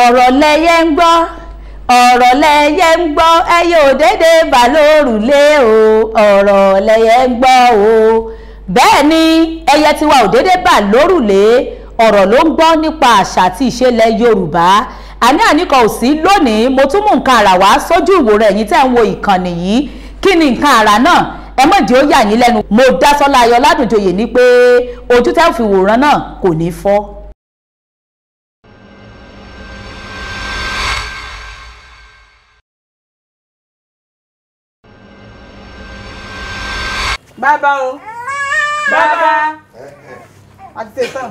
ọ̀rọ̀ lẹyẹ ń gbọ́ ọ̀rọ̀ lẹyẹ ń gbọ́ ẹyẹ ò dédé bà lórùlé o ọ̀rọ̀ lẹyẹ ń gbọ́ o bẹ́ẹ̀ ni ẹyẹ tiwa ò dédé bà lórùlé ọ̀rọ̀ ló ń gbọ́ nípa àṣà àti ìṣẹ̀lẹ̀ Yorùbá àní àníkan ò sí lónìí mo tún mú nǹkan àrà wá sójú ìwòran ẹ̀yin tẹ́ ń wo ìkànnì yìí kí ni nǹkan àrà náà ẹ mọ̀ jẹ́ ó yà yín lẹ́nu mo dá Sọ́lá Ayọ̀ Ládùnjoyè ní pé ojú tẹ́ fi wòran náà kò ní fọ́. Bàbá o. Bàbá. A ti ṣe tán.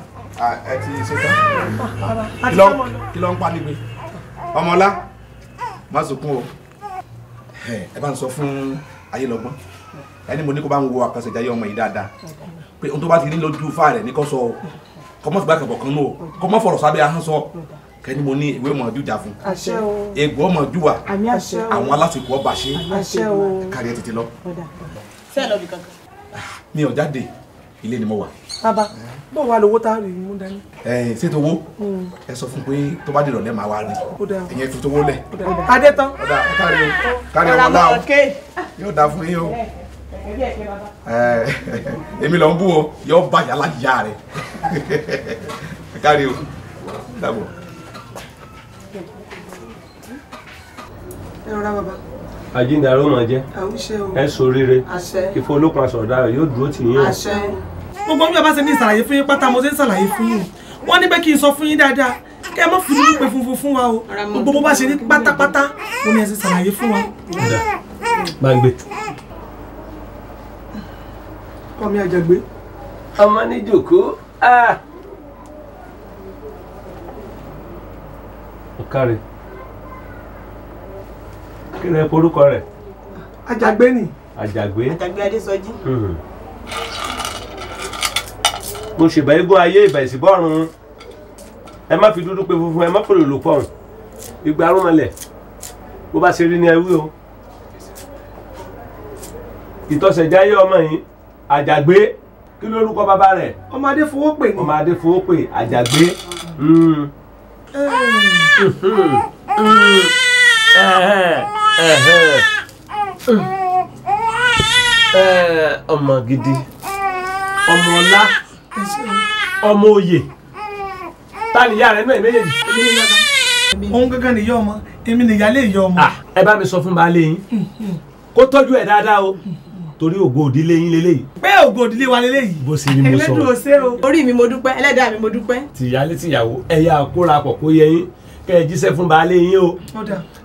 Ẹ ti ṣe tán. Kí ló ń pa nígbè? Ọmọlá, má sunkún o. Ẹ bá ń sọ fún Ayélọ́gbọ́n. Ẹni mo ní kó bá ń wo àkànṣèjayé ọmọ yìí dáadáa. Pé ohun tó bá ti ní lójú fáà rẹ̀ ní kó sọ o. Kọ́mọ́ sì bá kẹ̀bọ̀ kan nù o. Kọ́mọ́ fọ̀rọ̀ sábẹ́ ahọ́n sọ. Kẹ́ni mo ní ìwé ọmọ ọdún jà fún. Àṣẹ o. Egbò ọmọ ọdún wa. Àmì àṣẹ o. Àwọn alásìkò ọba ṣe. Àṣẹ o. Kárí ẹ tètè lọ. Ṣé ẹ lọ bí kankan? Mi ò jáde, ilé ni mo wà. Bàbá, bó wà lówó tá a rí mú dání? Ṣètò owó. Ẹ sọ fún pé tó bá dìrọ̀ lẹ́ máa wá rí. Ìyẹn fi tówó lẹ̀. Adé tán. Ọ̀dà kárí o. Kárí Ọmọlá o. Yóò dáa fún yín o. Èmi lọ ń bú o, yóò bá yàrá yá rẹ̀. Kárí o. Dàbọ̀. Ẹ rọra bàbá. Àjíǹde aró máa jẹ́ ẹ ṣoríire ìfọ olókun aṣọ̀dá yóò dúró tì yín o. Gbogbo bí a bá ṣe ní ìṣàlàyé fún yín pátá mo ṣe ń ṣàlàyé fún yín wọ́n ní pé kí n sọ fún yín dáadáa kẹ́ ẹ má fi dúdú pé funfun fún wa o gbogbo bó bá ṣe ní pátápátá mo ní ẹ ṣe ṣàlàyé fún wa. Máa ń gbé. Kọ́mi Àjàgbé. Ọmọ ní jòkó ọ̀kàrẹ̀ kí ni ẹ porúkọ rẹ̀? Àjàgbé ni. Àjàgbé. Àjàgbé Adésọjí. Mo ṣèbà eégún ayé ìbà ìsìbọ̀rùn ẹ má fi dúdú pé funfun ẹ má fòrò lò pọ̀hún ìgbà arúmọlẹ̀ bó bá ṣe rí ní ẹwí o. Ìtọ̀sẹ̀jáyé ọmọ yìí Àjàgbé kí lórúkọ bàbá rẹ̀? Ọmọ Adéfowópè ni. Ọmọ Adéfowópè Àjàgbé. Ọmọ gidi ọmọ ọlá ọmọ oyè ta ni ìyá rẹ náà méjèèjì. Òun gángan nìyá ọmọ èmi nìyálé ìyá ọmọ. Ẹ bá mi sọ fún baálé yín kó tọ́jú ẹ̀ dáadáa o torí ògo òdílé yín lélẹ́yìí. Pé ògo òdílé wa lélẹ́yìí. Bó ṣe ni mo sọ. Ẹlẹ́dùn òṣè o. Orí mi mo dúpẹ́, ẹlẹ́dàá mi mo dúpẹ́. Tìyálé tìyàwó ẹ̀yà àkóra pọ̀ kó yẹ yín kẹ́ ẹ jíṣẹ́ fún baálé yín o.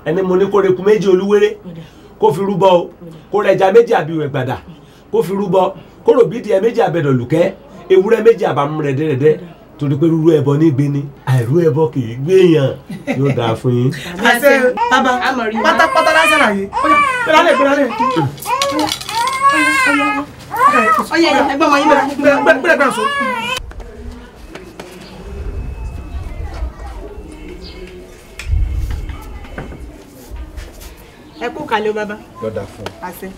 Ẹni mo ní kó reku méjì olúwéré kó fi rúbọ o kó rẹja méjì àbíwẹ̀ gbàdà kó fi rúbọ kó rò bí díẹ̀ méjì àbẹ̀dọ̀ lùkẹ́ ewúrẹ́ méjì àbámu rẹ̀dẹ̀rẹ̀dẹ̀ torí pé rúrú ẹbọ ní gbé ni àìrú ẹbọ kì í gbé èèyàn yóò dáa fún yín. Àṣẹ bàbá pátápátá lásàlàyé gbẹ́lálẹ̀ gbẹ́lálẹ̀. Ọyẹ ẹgbẹ́ ọmọ yín gbẹ́lẹ̀ sọ. Ẹ kú kalẹ̀ o bàbá. Yóò dáa fún ọ. Àṣẹ.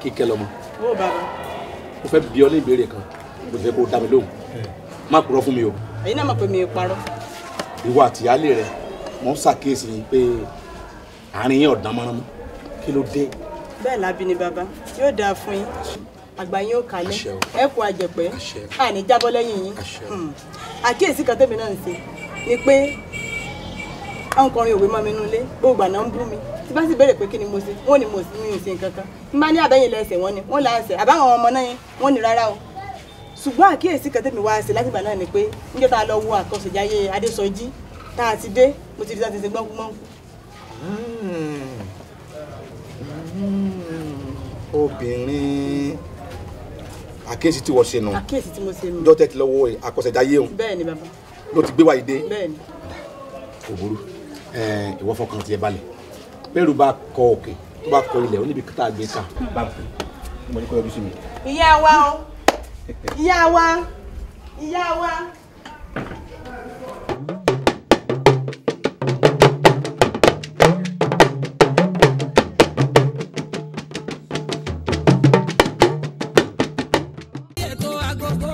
Kíkẹ́ lọmọ. Ó bàbá. Mo fẹ́ bi ọ́ ní ìbéèrè kan mo fẹ́ kó o dá mi lóhùn má purọ́ fún mi o. Èyí náà mọ̀ pé mi ò parọ́. Ìwọ àti ìyáálé rẹ mo ń ṣàkíyèsí pé àárín yín ọ̀dán mọ́rán mọ́ kí ló dé. Bẹ́ẹ̀ lábí ni bàbá yóò dáa fún yín àgbà yín ó kalẹ̀ ẹ kú àjẹpẹ́ àní jábọ́ lẹ́yìn yín. Àkíyèsí kan tèmi náà ń ṣe ni pé àwọn ọkùnrin òwe mọ́ mi nulẹ̀ gbogbo àná ń bú mi tí bá sì béèrè pé kí ni mo ṣe wọ́n ní mo sì ní ìsìn kankan tí bá ní àbẹ́yìn lẹ́sẹ̀ wọ́n ní wọ́n là ń sẹ̀ àbáwọn ọmọ náà yẹn wọ́n ní rárá o. Ṣùgbọ́n àkíyèsí kan tèmi wá ṣe látìgbà náà ni pé níjọ́ tá a lọ wo àkọsẹ̀jáyé Adésọjí tá a ti dé mo ti rí tá a ti ṣe gbọ́ngbọ́n. Obìnrin àkíyèsí tí wọ́n ṣe nù. Àkíyèsí tí mo ṣe nù. Jọ́ tẹ́ ti lọ́wọ́ àkọsẹ̀jáyé òun. Bẹ́ẹ̀ ni bàbá. Ló ti gbé wa ìdè. Bẹ́ẹ̀ ni. Kò burú ìwọ fọkàn tiẹ̀ balẹ̀ bẹ́ẹ̀rù bá kọ òkè tó bá kọ ilẹ̀ ó níbi tá a gbé ká bá ń pè é mo ní kó yọjú sí mi. Ìyá wa o ìyá wa ìyá wa. Ètò Agogo